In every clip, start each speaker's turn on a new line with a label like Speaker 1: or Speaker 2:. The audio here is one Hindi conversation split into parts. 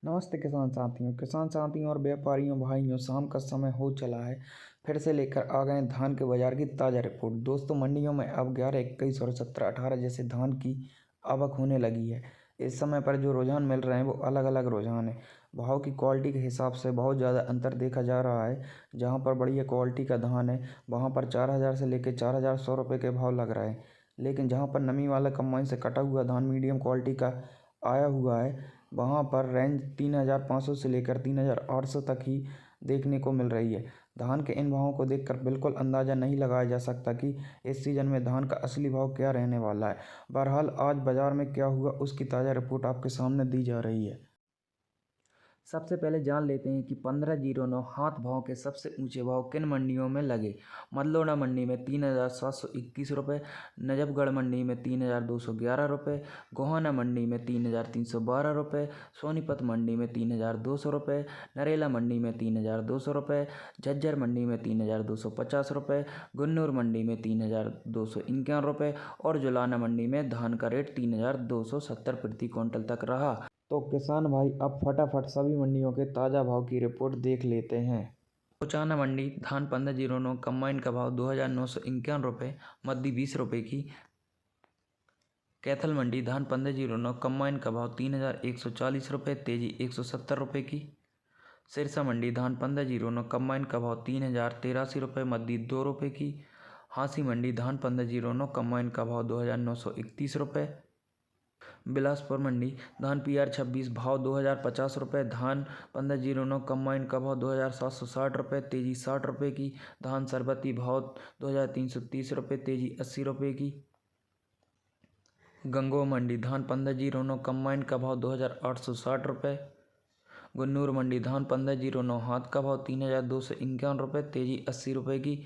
Speaker 1: नमस्ते किसान साथियों और व्यापारियों भाइयों, शाम का समय हो चला है। फिर से लेकर आ गए धान के बाजार की ताज़ा रिपोर्ट। दोस्तों, मंडियों में अब 11, 21 और 17, 18 जैसे धान की आवक होने लगी है। इस समय पर जो रुझान मिल रहे हैं वो अलग अलग रुझान है। भाव की क्वालिटी के हिसाब से बहुत ज़्यादा अंतर देखा जा रहा है। जहाँ पर बढ़िया क्वालिटी का धान है वहाँ पर 4,000 से लेकर 4,100 रुपये के भाव लग रहे हैं। लेकिन जहाँ पर नमी वाला कम्बाइन से कटा हुआ धान मीडियम क्वालिटी का आया हुआ है वहाँ पर रेंज 3,500 से लेकर 3,800 तक ही देखने को मिल रही है। धान के इन भावों को देखकर बिल्कुल अंदाज़ा नहीं लगाया जा सकता कि इस सीज़न में धान का असली भाव क्या रहने वाला है। बहरहाल आज बाज़ार में क्या हुआ उसकी ताज़ा रिपोर्ट आपके सामने दी जा रही है। सबसे पहले जान लेते हैं कि 1509 हाथ भाव के सबसे ऊंचे भाव किन मंडियों में लगे। मदलोड़ा मंडी में 3,721 रुपये, नजफगढ़ मंडी में 3,211 रुपये, गोहाना मंडी में 3,312 रुपये, सोनीपत मंडी में 3,200 रुपये, नरेला मंडी में 3,200 रुपये, झज्जर मंडी में 3,250 रुपये, गुन्नूर मंडी में 3,251 रुपये और जुलाना मंडी में धान का रेट 3,270 प्रति क्विंटल तक रहा। तो किसान भाई अब फटाफट सभी मंडियों के ताज़ा भाव की रिपोर्ट देख लेते हैं। उचाना मंडी धान 1509 कम्बाइन का भाव 2,951 रुपये, मद्दी 20 रुपये की। कैथल मंडी धान 1509 कम्बाइन का भाव 3,140 रुपये, तेजी 170 रुपये की। सिरसा मंडी धान 1509 कम्बाइन का भाव 3,083 रुपये, मद्दी 2 रुपये की। हांसी मंडी धान 1509 कम्बाइन का भाव 2,931 रुपये। बिलासपुर मंडी धान PR 26 भाव 2,050 रुपये, धान 1509 कम्बाइन का भाव 2,760 रुपये, तेजी 60 रुपये की। धान सरबती भाव 2,330 रुपये, तेजी 80 रुपये की। गंगोह मंडी धान 1509 कम्बाइन का भाव 2,860 रुपये। गुन्नूर मंडी धान 1509 हाथ का भाव 3,251 रुपये, तेजी 80 रुपये की।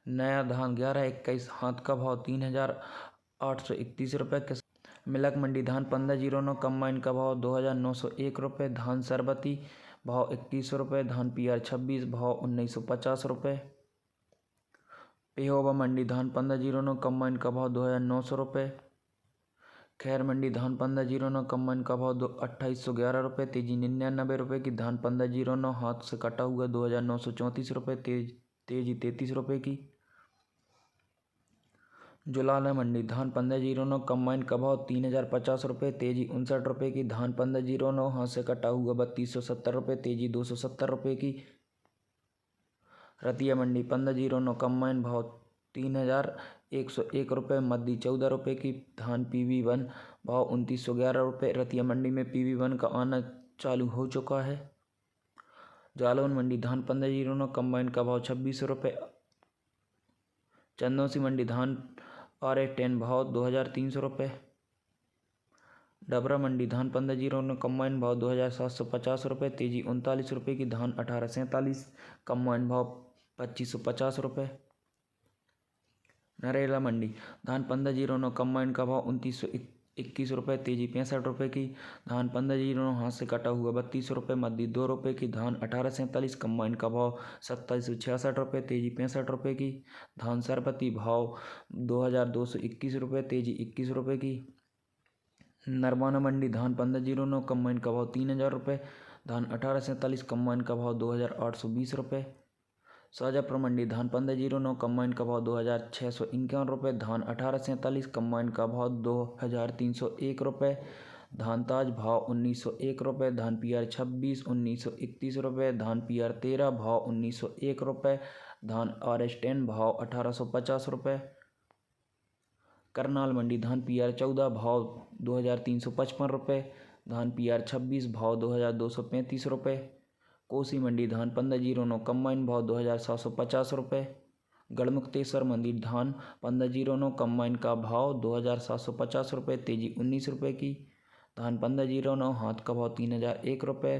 Speaker 1: नया धान 11-21 हाथ का भाव 3,831 रुपये। मिलक मंडी धान 1509 कम्बाइन का भाव 2,901 रुपये, धान सरबती भाव 2100 रुपये, धान PR 26 भाव 1,950 रुपये। पेहोवा मंडी धान 1509 कम्बाइन का भाव 2,900 रुपये। खैर मंडी धान 1509 कम्बाइन का भाव 2,2811 रुपये, तेजी 99 रुपये की। धान 1509 हाथ से कटा हुआ 2,934 रुपये, तेजी 33 रुपये की। जुलाना मंडी धान 1509 कम्बाइन का भाव 3,050 रुपये, तेजी 59 रुपये की। धान 1509 हाथ से कटा हुआ 3,270 रुपये, तेजी 270 रुपये की। रतिया मंडी 1509 कम्बाइन भाव 3,101 रुपये, मद्दी 14 रुपये की। धान PV1 भाव 2,911 रुपये। रतिया मंडी में PV1 का आना चालू हो चुका है। जालौन मंडी धान 1509 कम्बाइन का भाव 2,600 रुपये। चंदौसी मंडी धान RH10 भाव 2,300 रुपये। डबरा मंडी धान 1509 कम्बाइन भाव 2,750 रुपये, तेजी 39 रुपये की। धान 1847 कम्बाइन भाव 2,550 रुपये। नरेला मंडी धान 1509 कम्बाइन का भाव 2,921 रुपये, तेजी 65 रुपये की। धान 1509 हाथ से कटा हुआ 32 रुपये, मद्दी 2 रुपये की। धान 1847 कम्बाइन का भाव 2,766 रुपये, तेजी 65 रुपये की। धान सरबती भाव 2,221 रुपये, तेजी 21 रुपये की। नरवाना मंडी धान 1509 कम्बाइन का भाव 3,000 रुपये, धान 1847 कम्बाइन का भाव 2,820 रुपये। शाजापुर मंडी धान 1509 कम्बाइन का भाव 2,651 रुपये, धान 1847 कम्बाइन का भाव 2,301 रुपये। धान ताज भाव 1,901 रुपये, धान PR 26 1,931 रुपये, धान PR 13 भाव 1,901 रुपये, धान RH10 भाव 1,850 रुपये। करनाल मंडी धान PR 14 भाव 2,355 रुपये, धान PR 26 भाव 2,235 रुपये। कोसी मंडी धान 1509 कम्बाइन भाव 2,750 रुपये। गढ़मुक्तेश्वर मंडी धान 1509 कम्बाइन का भाव 2,750 रुपये, तेजी 19 रुपये की। धान 1509 हाथ का भाव 3,001 रुपये,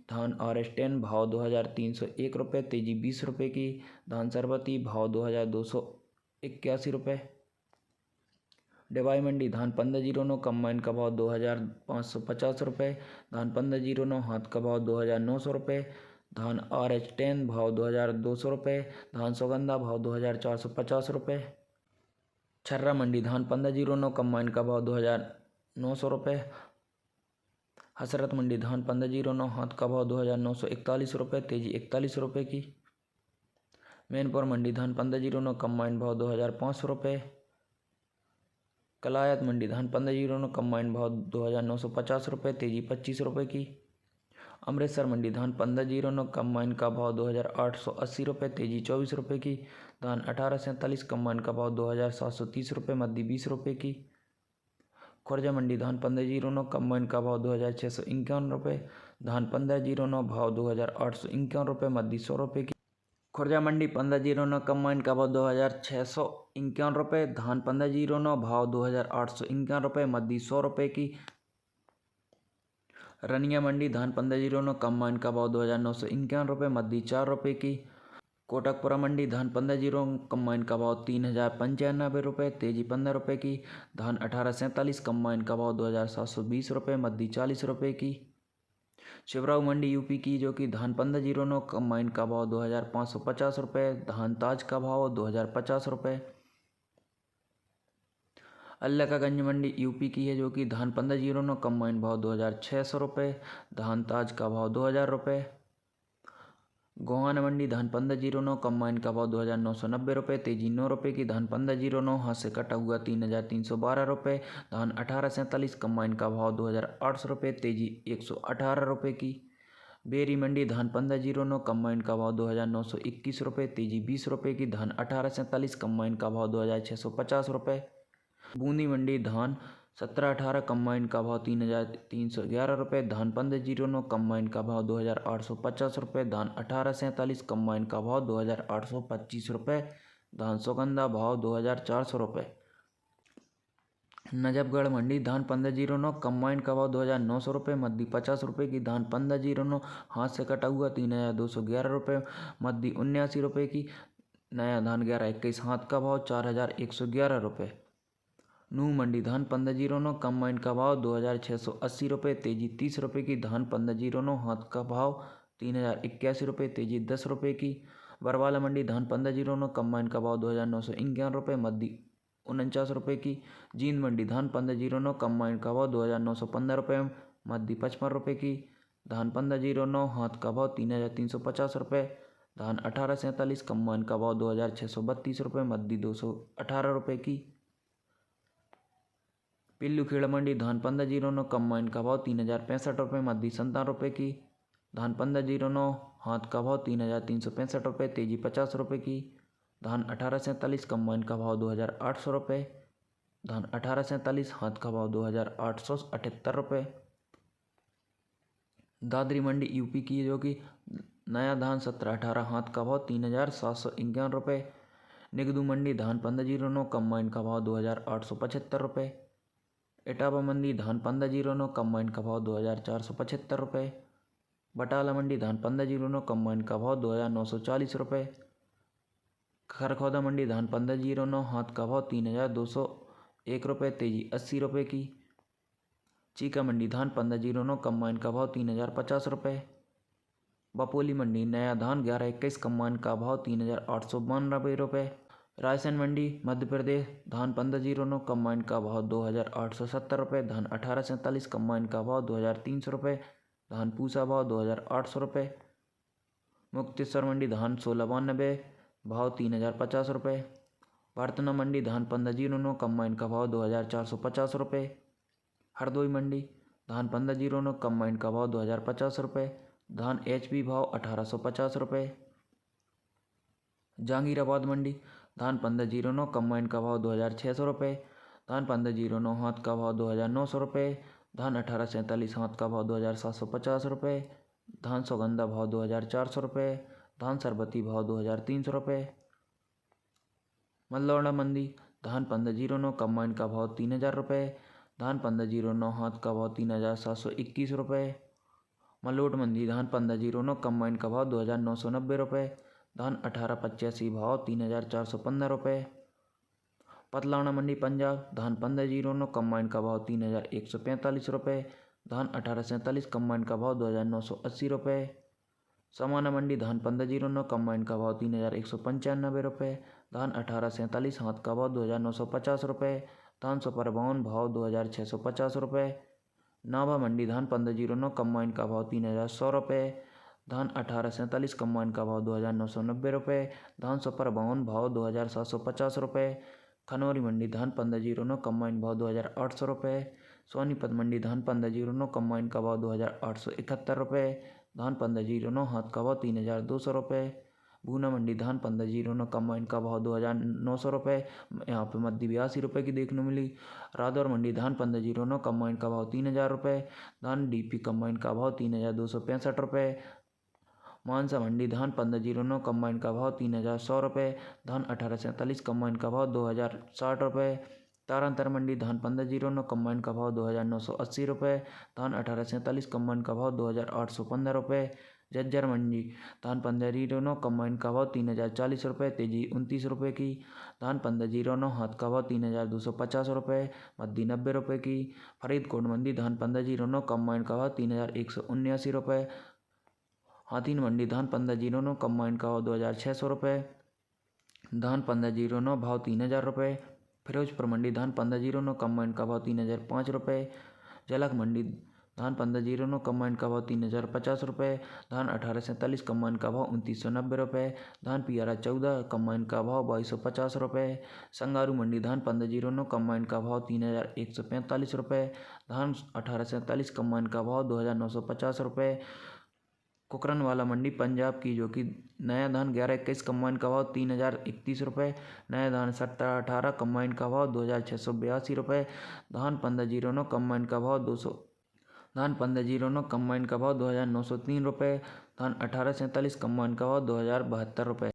Speaker 1: धान RH10 भाव 2,301 रुपये, तेजी 20 रुपये की। धान सरबती भाव 2,281 रुपये। डिबाई मंडी धान 1509 कम्बाइन का भाव 2,550 रुपये, धान 1509 हाथ का भाव 2,900 रुपये, धान RH10 भाव 2,200 रुपये, धान सुगंधा भाव 2,450 रुपये। छर्रा मंडी धान 1509 कम्बाइन का भाव 2,900 रुपये, हसरत मंडी धान 1509 हाथ का भाव 2941 रुपये, तेजी 41 रुपये की। मैनपुर मंडी धान 1509 कम्बाइंड भाव 2500 रुपये। कलायत मंडी धान 1509 कम्बाइंड भाव 2950 रुपये, तेजी 25 रुपये की। अमृतसर मंडी धान 1509 कम्बाइन का भाव 2880 रुपये, तेजी 24 रुपये की। धान 1847 कम्बाइन का भाव 2730 रुपये, मद्दी 20 रुपये की। खुर्जा मंडी धान 1509 कम्बाइन का भाव 2651 रुपये। धान 1509 भाव 2851 रुपये, मद्दी 100 रुपये की। खुर्जा मंडी 1509 कम्बाइन का भाव 2651 रुपये। धान 1509 भाव 2851 रुपये, मद्दी 100 रुपये की। रनिया मंडी धान 1509 कम्बाइन का भाव 2951 रुपये, मद्दी 4 रुपये की। कोटकपुरा मंडी धान 1509 कम्बाइन का भाव 3095 रुपये, तेजी 15 रुपये की। धान 1847 कम्बाइन का भाव 2720 रुपये, मद्दी 40 रुपये की। शिवराव मंडी यूपी की, जो कि धान 1509 कम्बाइन का भाव 2550 रुपये। धान ताज का भाव 2050 रुपये। अल्लाकागंज मंडी यूपी की है, जो कि धान 1509 कम्बाइन भाव 2600 रुपये। धान ताज का भाव 2000 रुपये। गोहाना मंडी धान 1509 कम्बाइन का भाव 2990 रुपये, तेजी 9 रुपये की। धान 1509 हाथ से कटा हुआ 3312 रुपये। धान 1847 कम्बाइन का भाव 2800 रुपये, तेजी 118 रुपये की। बेरी मंडी धान 1509 कम्बाइन का भाव 2921 रुपये, तेजी 20 रुपये की। धान 1847 कम्बाइन का भाव 2650 रुपये। बूंदी मंडी धान 1718 कम्बाइन का भाव 3311 रुपये। धान 1509 कम्बाइन का भाव 2850 रुपये। धान 1847 कम्बाइन का भाव 2825 रुपये। धान सुगंधा भाव 2400 रुपये। नजफगढ़ मंडी धान 1509 कम्बाइन का भाव 2900 रुपये, मद्दी 50 रुपये की। धान 1509 हाथ से कटा हुआ 3211 रुपये, मद्दी 79 रुपये की। नया धान 1121 हाथ का भाव 4111 रुपये। नूह मंडी धान 1509 कम्बाइन का भाव 2680 रुपये, तेजी 30 रुपये की। धान 1509 हाथ का भाव 3081 रुपये, तेजी 10 रुपये की। बरवाला मंडी धान 1509 कम्बाइन का भाव 2951 रुपये, मद्दी 49 रुपये की। जींद मंडी धान 1509 कम्बाइन का भाव 2915 रुपये, मद्दी 55 रुपये की। धान 1509 हाथ का भाव 3350 रुपये। धान 1847 कम्बाइन का भाव 2632 रुपये, मद्दी 218 रुपये की। पिल्लूखेड़ा मंडी धान 1509 कम्बाइन का भाव 3065 रुपये, मद्दी 57 रुपये की। धान 1509 हाथ का भाव 3365 रुपये, तेजी 50 रुपये की। धान 1847 कम्बाइन का भाव 2800 रुपये। धान 1847 हाथ का भाव 2878 रुपये। दादरी मंडी यूपी की, जो कि नया धान 1718 हाथ का भाव 3751 रुपये। निगदू मंडी धान 1509 कम्बाइन का भाव 2875 रुपये। इटावा मंडी धान 1509 कम्बाइन का भाव 2475 रुपये। बटाला मंडी धान 1509 कम्बाइन का भाव 2940 रुपये। खरखौदा मंडी धान 1509 हाथ का भाव 3201 रुपये, तेजी 80 रुपये की। चीका मंडी धान 1509 कम्बाइन का भाव 3050 रुपये। बपोली मंडी नया धान 1121 कम्बाइन का भाव 3892 रुपये। रायसेन मंडी मध्य प्रदेश धान 1509 कम्बाइन का भाव 2870 रुपये। धान 1847 कम्बाइन का भाव 2300 रुपये। धान पूसा भाव 2800 रुपये। मुक्तेश्वर मंडी धान 1692 भाव 3050 रुपये। बरतना मंडी धान 1509 कम्बाइन का भाव 2450 रुपये। हरदोई मंडी धान 1509 कम्बाइन का भाव 2050 रुपये। धान HP भाव 1850 रुपये। जहांगीराबाद मंडी धान 1509 कम्बाइन का भाव 2600 रुपये। धान 1509 हाथ का भाव 2900 रुपये। धान 1847 हाथ का भाव 2750 रुपये। धान सुगंधा भाव 2400 रुपये। धान सरबती भाव 2300 रुपये। मल्लौड़ा मंडी धान 1509 कम्बाइन का भाव 3000 रुपये। धान 1509 हाथ का भाव 3721 रुपये। मलोट मंडी धान 1509 कम्बाइन का भाव 2990 रुपये। धान 1885 भाव 3415 रुपये। पतलाना मंडी पंजाब धान 1509 कम्बाइन का भाव 3145 रुपये। धान 1847 कम्बाइन का भाव 2980 रुपये। समाना मंडी धान 1509 कम्बाइन का भाव 3195 रुपये। धान 1847 हाथ का भाव 2950 रुपये। धान सुपर 52 भाव 2650 रुपये। नाभा मंडी धान 1509 कंबाइन का भाव 3100 रुपये। धान 1847 कंबाइन का भाव 2990 रुपये। धान सुपर बावन भाव 2750 रुपये। खनौरी मंडी धान 1509 कंबाइन भाव 2800 रुपये। सोनीपत मंडी धान 1509 कंबाइन का भाव 2871 रुपये। धान 1509 हाथ का भाव 3200 रुपये। भूना मंडी धान 1509 कंबाइन का भाव 2900 रुपये, यहाँ पे मध्य 82 रुपये की देखने मिली। रादौर मंडी धान 1509 कंबाइन का भाव 3000 रुपये। धान डीपी कंबाइन का भाव 3265 रुपये। मानसा मंडी धान 1509 कंबाइन का भाव 3100 रुपये। धान 1847 कंबाइन का भाव 2060 रुपये। तारांतर मंडी धान 1509 कंबाइन का भाव 2980 रुपये। धान 1847 कंबाइन का भाव 2815 रुपये। जज्जर मंडी धान 1509 कंबाइन का भाव 3040 रुपये, तेजी 29 रुपये की। धान 1509 हाथ का भाव 3250 रुपये, मद्दी 90 रुपये की। फरीदकोट मंडी धान 1509 कंबाइन का भाव 3179 रुपये। हाथीन मंडी धान 1509 कंबाइन का भाव 2600 रुपये। धान 1509 भाव 3000 रुपये। फिरोजपुर मंडी धान 1509 कंबाइन का भाव 3005 रुपये। जलक मंडी धान 1509 कंबाइन का भाव 3050 रुपये। धान 1847 कंबाइन का भाव 2990 रुपये। धान पियारा 14 कंबाइन का भाव 2250 रुपये। संगारू मंडी धान 1509 कंबाइन का भाव 3145 रुपये। धान 1847 कंबाइन का भाव 2950 रुपये। कुकरनवाला मंडी पंजाब की, जो कि नया धान 1121 कंबाइन का भाव 3031 रुपये। नया धान 1718 कंबाइन का भाव 2682 रुपये। धान 1509 कंबाइन का भाव 1509 कंबाइन का भाव 2903 रुपये। धान 1847 कंबाइन का भाव 2072 रुपये।